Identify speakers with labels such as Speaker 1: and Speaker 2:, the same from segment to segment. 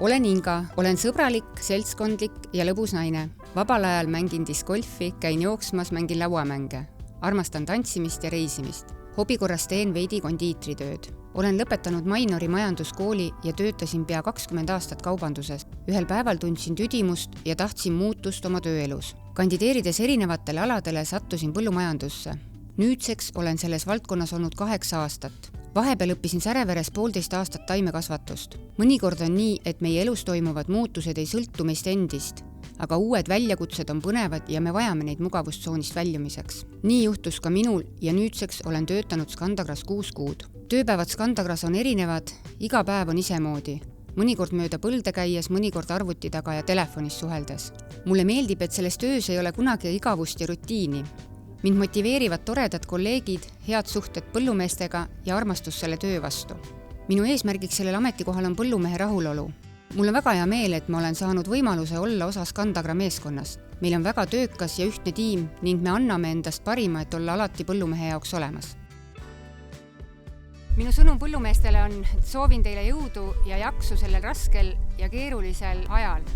Speaker 1: Olen Inga, olen sõbralik, seltskondlik ja lõbus naine. Vabal ajal mängin discgolfi, käin jooksmas, mängin lauamänge. Armastan tantsimist ja reisimist. Hobikorras teen veidi kondiitritööd. Olen lõpetanud Mainori majanduskooli ja töötasin pea 20 aastat kaubanduses. Ühel päeval tundsin tüdimust ja tahtsin muutust oma tööelus. Kandideerides erinevatele aladele sattusin põllumajandusse. Nüüdseks olen selles valdkonnas olnud 8 aastat. Vahepeal õppisin Säreveres 1,5 aastat taimekasvatust. Mõnikord on nii, et meie elus toimuvad muutused ei sõltu meist endist, aga uued väljakutsed on põnevad ja me vajame neid mugavustsoonist väljumiseks. Nii juhtus ka minul ja nüüdseks olen töötanud Skandagras 6 kuud. Tööpäevad Skandagras on erinevad, iga päev on isemoodi. Mõnikord mööda põlde käies, mõnikord arvuti taga ja telefonis suheldes. Mulle meeldib, et selles töös ei ole kunagi igavust ja rutiini. Mind motiveerivad toredad kolleegid, head suhted põllumeestega ja armastus selle töö vastu. Minu eesmärgiks sellel ametikohal on põllumehe rahulolu. Mul on väga hea meel, et ma olen saanud võimaluse olla osa Skandagra meeskonnast. Meil on väga töökas ja ühtne tiim ning me anname endast parima, et olla alati põllumehe jaoks olemas. Minu sõnum põllumeestele on, et soovin teile jõudu ja jaksu sellel raskel ja keerulisel ajal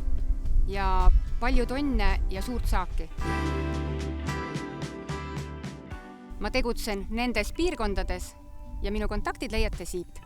Speaker 1: ja palju tonne ja suurt saaki. Ma tegutsen nendes piirkondades ja minu kontaktid leiate siit.